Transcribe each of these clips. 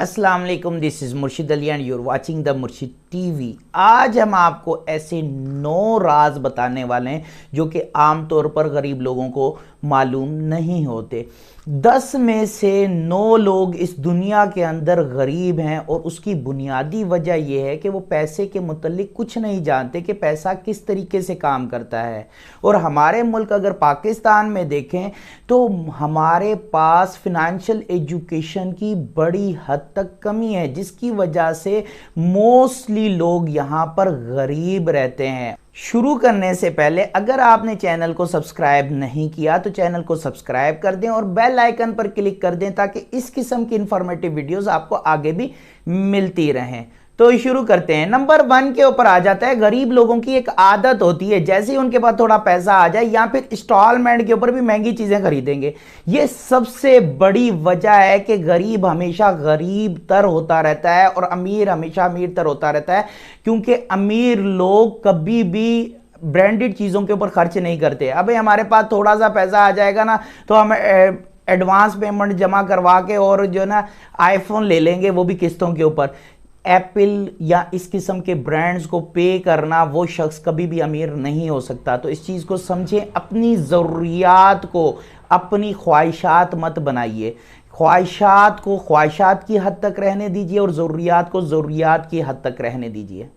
अस्सलाम वालेकुम, this is मुर्शिद Ali and your watching the मुर्शिद टीवी। आज हम आपको ऐसे 9 राज बताने वाले हैं जो कि आम तौर पर गरीब लोगों को मालूम नहीं होते। 10 में से 9 लोग इस दुनिया के अंदर गरीब हैं और उसकी बुनियादी वजह यह है कि वो पैसे के मुतल्लिक कुछ नहीं जानते कि पैसा किस तरीके से काम करता है। और हमारे मुल्क अगर पाकिस्तान में देखें तो हमारे पास फिनेंशियल एजुकेशन की बड़ी हद तक कमी है, जिसकी वजह से मोस्टली लोग यहाँ पर गरीब रहते हैं। शुरू करने से पहले अगर आपने चैनल को सब्सक्राइब नहीं किया तो चैनल को सब्सक्राइब कर दें और बेल आइकन पर क्लिक कर दें ताकि इस किस्म की इंफॉर्मेटिव वीडियोस आपको आगे भी मिलती रहें। तो शुरू करते हैं। नंबर 1 के ऊपर आ जाता है, गरीब लोगों की एक आदत होती है जैसे ही उनके पास थोड़ा पैसा आ जाए या फिर इंस्टॉलमेंट के ऊपर भी महंगी चीजें खरीदेंगे। ये सबसे बड़ी वजह है कि गरीब हमेशा गरीब तर होता रहता है और अमीर हमेशा अमीर तर होता रहता है, क्योंकि अमीर लोग कभी भी ब्रांडेड चीजों के ऊपर खर्च नहीं करते। अबे हमारे पास थोड़ा सा पैसा आ जाएगा ना तो हम एडवांस पेमेंट जमा करवा के और जो ना आईफोन ले लेंगे, वो भी किस्तों के ऊपर। एप्पल या इस किस्म के ब्रांड्स को पे करना वो शख्स कभी भी अमीर नहीं हो सकता। तो इस चीज़ को समझें, अपनी ज़रूरियात को अपनी ख्वाहिशात मत बनाइए। ख्वाहिशात को ख्वाहिशात की हद तक रहने दीजिए और ज़रूरियात को ज़रूरियात की हद तक रहने दीजिए।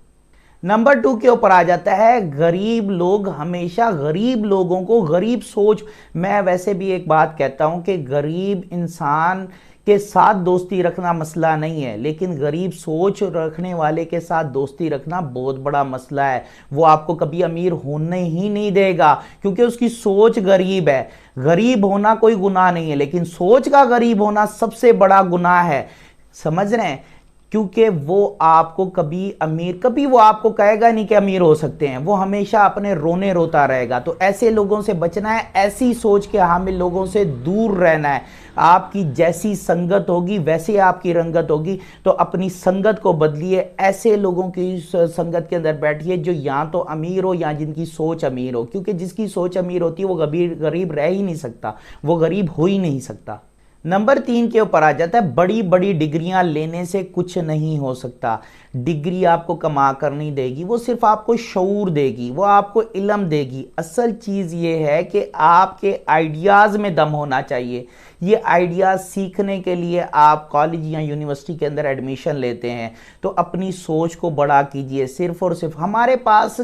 नंबर 2 के ऊपर आ जाता है, गरीब लोग हमेशा गरीब लोगों को गरीब सोच। मैं वैसे भी एक बात कहता हूं कि गरीब इंसान के साथ दोस्ती रखना मसला नहीं है, लेकिन गरीब सोच रखने वाले के साथ दोस्ती रखना बहुत बड़ा मसला है। वो आपको कभी अमीर होने ही नहीं देगा क्योंकि उसकी सोच गरीब है। गरीब होना कोई गुनाह नहीं है, लेकिन सोच का गरीब होना सबसे बड़ा गुनाह है। समझ रहे हैं? क्योंकि वो आपको कभी वो आपको कहेगा नहीं कि अमीर हो सकते हैं, वो हमेशा अपने रोने रोता रहेगा। तो ऐसे लोगों से बचना है, ऐसी सोच के हामिल लोगों से दूर रहना है। आपकी जैसी संगत होगी वैसे आपकी रंगत होगी, तो अपनी संगत को बदलिए। ऐसे लोगों की संगत के अंदर बैठिए जो या तो अमीर हो या जिनकी सोच अमीर हो, क्योंकि जिसकी सोच अमीर होती है वो गरीब रह ही नहीं सकता, वो गरीब हो ही नहीं सकता। नंबर 3 के ऊपर आ जाता है, बड़ी बड़ी डिग्रियां लेने से कुछ नहीं हो सकता। डिग्री आपको कमा कर नहीं देगी, वो सिर्फ आपको शऊर देगी, वो आपको इल्म देगी। असल चीज़ ये है कि आपके आइडियाज़ में दम होना चाहिए। ये आइडियाज़ सीखने के लिए आप कॉलेज या यूनिवर्सिटी के अंदर एडमिशन लेते हैं तो अपनी सोच को बड़ा कीजिए। सिर्फ और सिर्फ हमारे पास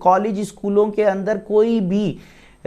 कॉलेज स्कूलों के अंदर कोई भी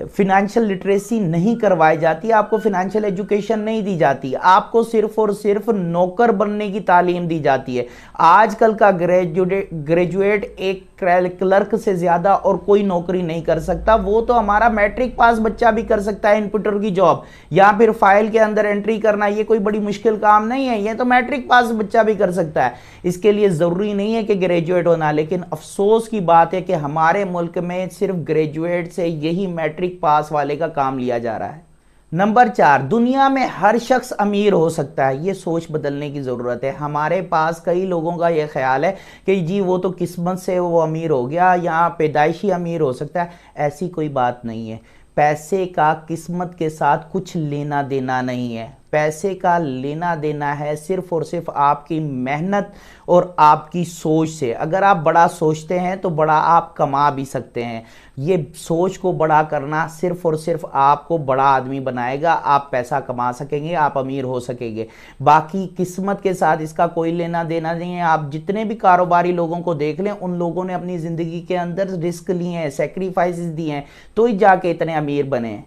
फिनेंशियल लिटरेसी नहीं करवाई जाती, आपको फिनेंशियल एजुकेशन नहीं दी जाती, आपको सिर्फ और सिर्फ नौकर बनने की तालीम दी जाती है। आजकल का ग्रेजुएट एक क्लर्क से ज़्यादा और कोई नौकरी नहीं कर सकता। वो तो हमारा मैट्रिक पास बच्चा भी कर सकता है इनपुटर की जॉब, या फिर फाइल के अंदर एंट्री करना, ये कोई बड़ी मुश्किल काम नहीं है, ये तो मैट्रिक पास बच्चा भी कर सकता है। इसके लिए ज़रूरी नहीं है कि ग्रेजुएट होना, लेकिन अफसोस की बात है कि हमारे मुल्क में सिर्फ ग्रेजुएट से यही मैट्रिक पास वाले का काम लिया जा रहा है। नंबर 4, दुनिया में हर शख्स अमीर हो सकता है। ये सोच बदलने की ज़रूरत है। हमारे पास कई लोगों का ये ख्याल है कि जी वो तो किस्मत से वो अमीर हो गया या पैदाइशी अमीर हो सकता है। ऐसी कोई बात नहीं है। पैसे का किस्मत के साथ कुछ लेना देना नहीं है। पैसे का लेना देना है सिर्फ और सिर्फ आपकी मेहनत और आपकी सोच से। अगर आप बड़ा सोचते हैं तो बड़ा आप कमा भी सकते हैं। ये सोच को बड़ा करना सिर्फ और सिर्फ आपको बड़ा आदमी बनाएगा। आप पैसा कमा सकेंगे, आप अमीर हो सकेंगे। बाकी किस्मत के साथ इसका कोई लेना देना नहीं है। आप जितने भी कारोबारी लोगों को देख लें, उन लोगों ने अपनी ज़िंदगी के अंदर रिस्क लिए हैं, सेक्रीफाइसेस दिए हैं, तो ही जाके इतने अमीर बने।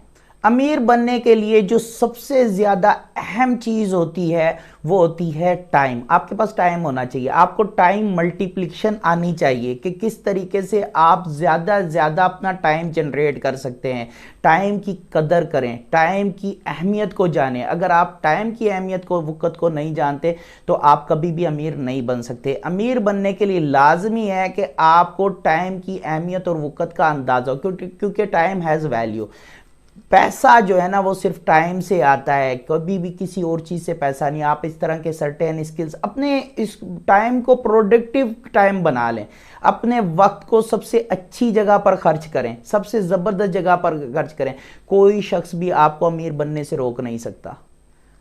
अमीर बनने के लिए जो सबसे ज़्यादा अहम चीज़ होती है वो होती है टाइम। आपके पास टाइम होना चाहिए। आपको टाइम मल्टीप्लिकेशन आनी चाहिए कि किस तरीके से आप ज़्यादा से ज़्यादा अपना टाइम जनरेट कर सकते हैं। टाइम की कदर करें, टाइम की अहमियत को जानें। अगर आप टाइम की अहमियत को, वक़्त को नहीं जानते तो आप कभी भी अमीर नहीं बन सकते। अमीर बनने के लिए लाजमी है कि आपको टाइम की अहमियत और वक़्त का अंदाज़ा हो, क्योंकि टाइम हैज़ वैल्यू। पैसा जो है ना वो सिर्फ टाइम से आता है, कभी भी किसी और चीज़ से पैसा नहीं। आप इस तरह के सर्टेन स्किल्स अपने इस टाइम को प्रोडक्टिव टाइम बना लें। अपने वक्त को सबसे अच्छी जगह पर खर्च करें, सबसे ज़बरदस्त जगह पर खर्च करें। कोई शख्स भी आपको अमीर बनने से रोक नहीं सकता।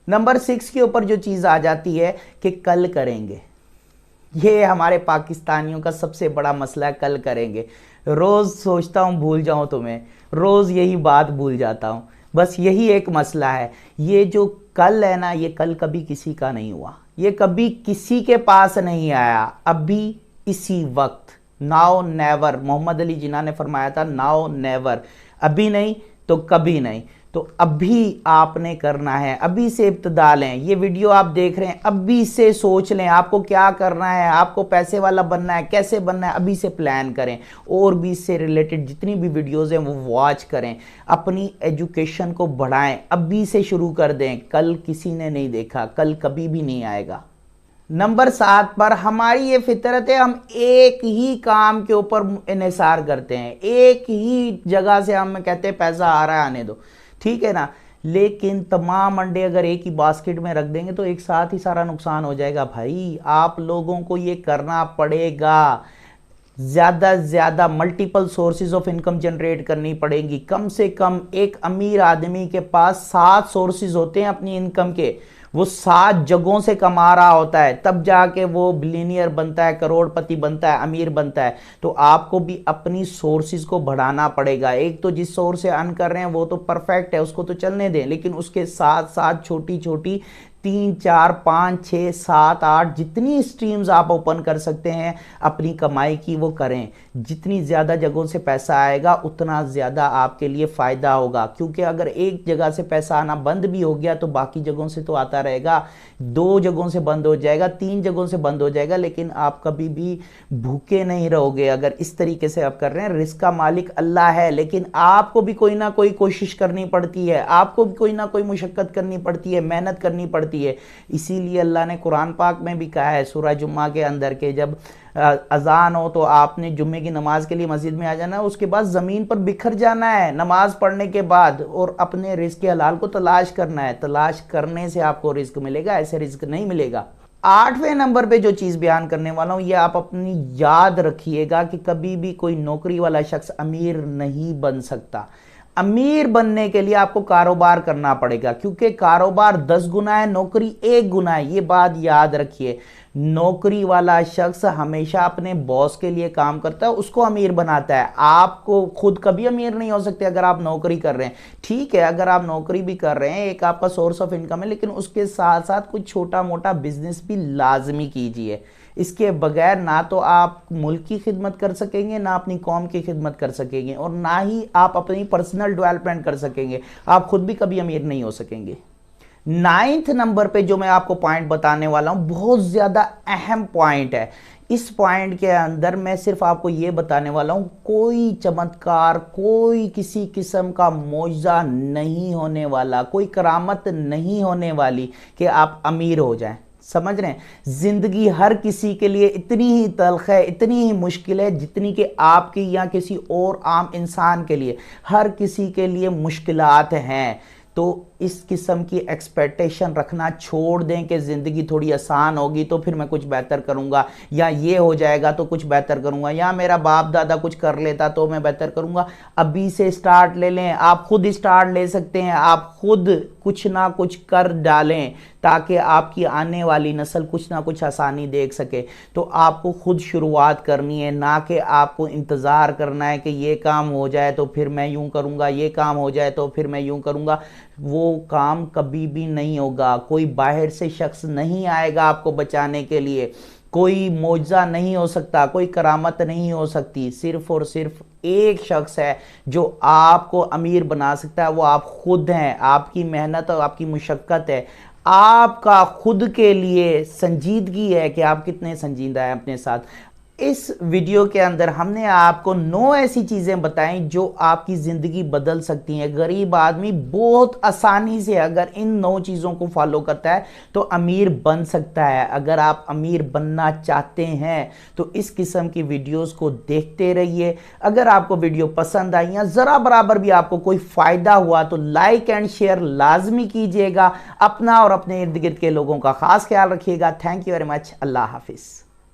नंबर 6 के ऊपर जो चीज़ आ जाती है कि कल करेंगे। ये हमारे पाकिस्तानियों का सबसे बड़ा मसला है, कल करेंगे। रोज़ सोचता हूँ भूल जाऊँ तुम्हें, रोज़ यही बात भूल जाता हूँ। बस यही एक मसला है। ये जो कल है ना, ये कल कभी किसी का नहीं हुआ, ये कभी किसी के पास नहीं आया। अभी इसी वक्त, नाउ नेवर, मोहम्मद अली जिन्ना ने फरमाया था नाउ नेवर, अभी नहीं तो कभी नहीं। तो अभी आपने करना है, अभी से इब्तिदा लें। ये वीडियो आप देख रहे हैं, अभी से सोच लें आपको क्या करना है, आपको पैसे वाला बनना है, कैसे बनना है, अभी से प्लान करें। और भी इससे रिलेटेड जितनी भी वीडियोज़ हैं वो वॉच करें, अपनी एजुकेशन को बढ़ाएं, अभी से शुरू कर दें। कल किसी ने नहीं देखा, कल कभी भी नहीं आएगा। नंबर 7 पर हमारी ये फितरत है, हम एक ही काम के ऊपर इन्हिसार करते हैं, एक ही जगह से हम कहते हैं पैसा आ रहा है आने दो, ठीक है ना। लेकिन तमाम अंडे अगर एक ही बास्केट में रख देंगे तो एक साथ ही सारा नुकसान हो जाएगा। भाई आप लोगों को ये करना पड़ेगा, ज़्यादा से ज़्यादा multiple sources of income generate करनी पड़ेगी। कम से कम एक अमीर आदमी के पास 7 सोर्सेज होते हैं अपनी इनकम के, वो 7 जगहों से कमा रहा होता है, तब जाके वो बिलियनियर बनता है, करोड़पति बनता है, अमीर बनता है। तो आपको भी अपनी सोर्सेज को बढ़ाना पड़ेगा। एक तो जिस सोर्स से अर्न कर रहे हैं वो तो परफेक्ट है, उसको तो चलने दें, लेकिन उसके साथ साथ छोटी छोटी 3, 4, 5, 6, 7, 8 जितनी स्ट्रीम्स आप ओपन कर सकते हैं अपनी कमाई की वो करें। जितनी ज़्यादा जगहों से पैसा आएगा उतना ज़्यादा आपके लिए फ़ायदा होगा, क्योंकि अगर एक जगह से पैसा आना बंद भी हो गया तो बाकी जगहों से तो आता रहेगा। 2 जगहों से बंद हो जाएगा, 3 जगहों से बंद हो जाएगा, लेकिन आप कभी भी भूखे नहीं रहोगे अगर इस तरीके से आप कर रहे हैं। रिस्क का मालिक अल्लाह है, लेकिन आपको भी कोई ना कोई कोशिश करनी पड़ती है, आपको भी कोई ना कोई मुशक्क़त करनी पड़ती है, मेहनत करनी पड़ती है। इसीलिए अल्लाह ने कुरान पाक में भी कहा है सूरह जुम्मा के अंदर के जब अजान हो तो आपने जुम्मे की नमाज के लिए मस्जिद में आ जाना है, उसके बाद ज़मीन पर बिखर जाना है नमाज पढ़ने के बाद, और अपने रिस्क के हलाल को तलाश करना है। तलाश करने से आपको रिस्क मिलेगा, ऐसे रिस्क नहीं मिलेगा। 8वें नंबर पे जो चीज़ बयान करने वाला हूँ ये आप अपनी याद रखिएगा कि कभी भी कोई नौकरी वाला शख्स अमीर नहीं बन सकता। अमीर बनने के लिए आपको कारोबार करना पड़ेगा, क्योंकि कारोबार 10 गुना है, नौकरी 1 गुना है। ये बात याद रखिए। नौकरी वाला शख्स हमेशा अपने बॉस के लिए काम करता है, उसको अमीर बनाता है। आपको खुद कभी अमीर नहीं हो सकते अगर आप नौकरी कर रहे हैं। ठीक है, अगर आप नौकरी भी कर रहे हैं, एक आपका सोर्स ऑफ इनकम है, लेकिन उसके साथ साथ कुछ छोटा मोटा बिजनेस भी लाजमी कीजिए। इसके बगैर ना तो आप मुल्क की खिदमत कर सकेंगे, ना अपनी कौम की खिदमत कर सकेंगे, और ना ही आप अपनी पर्सनल डेवलपमेंट कर सकेंगे। आप खुद भी कभी अमीर नहीं हो सकेंगे। 9th नंबर पे जो मैं आपको पॉइंट बताने वाला हूं बहुत ज़्यादा अहम पॉइंट है। इस पॉइंट के अंदर मैं सिर्फ आपको ये बताने वाला हूं, कोई चमत्कार, कोई किसी किस्म का मौजज़ा नहीं होने वाला, कोई करामत नहीं होने वाली कि आप अमीर हो जाएं। समझ रहे हैं, जिंदगी हर किसी के लिए इतनी ही तल्ख है, इतनी ही मुश्किल है जितनी कि आपकी या किसी और आम इंसान के लिए। हर किसी के लिए मुश्किलात हैं। तो इस किस्म की एक्सपेक्टेशन रखना छोड़ दें कि ज़िंदगी थोड़ी आसान होगी तो फिर मैं कुछ बेहतर करूंगा, या ये हो जाएगा तो कुछ बेहतर करूंगा, या मेरा बाप दादा कुछ कर लेता तो मैं बेहतर करूंगा। अभी से स्टार्ट ले लें, आप खुद स्टार्ट ले सकते हैं, आप खुद कुछ ना कुछ कर डालें ताकि आपकी आने वाली नस्ल कुछ ना कुछ आसानी देख सके। तो आपको खुद शुरुआत करनी है, ना कि आपको इंतज़ार करना है कि ये काम हो जाए तो फिर मैं यूं करूंगा, ये काम हो जाए तो फिर मैं यूं करूंगा। वो काम कभी भी नहीं होगा। कोई बाहर से शख्स नहीं आएगा आपको बचाने के लिए, कोई मौजज़ा नहीं हो सकता, कोई करामत नहीं हो सकती। सिर्फ और सिर्फ एक शख्स है जो आपको अमीर बना सकता है, वो आप खुद हैं। आपकी मेहनत और आपकी मुशक्क़त है, आपका खुद के लिए संजीदगी है कि आप कितने संजीदा हैं अपने साथ। इस वीडियो के अंदर हमने आपको 9 ऐसी चीज़ें बताई जो आपकी ज़िंदगी बदल सकती हैं। गरीब आदमी बहुत आसानी से अगर इन 9 चीज़ों को फॉलो करता है तो अमीर बन सकता है। अगर आप अमीर बनना चाहते हैं तो इस किस्म की वीडियोस को देखते रहिए। अगर आपको वीडियो पसंद आई या ज़रा बराबर भी आपको कोई फ़ायदा हुआ तो लाइक एंड शेयर लाजमी कीजिएगा। अपना और अपने इर्द गिर्द के लोगों का ख़ास ख्याल रखिएगा। Thank you very much. Allah हाफिज़।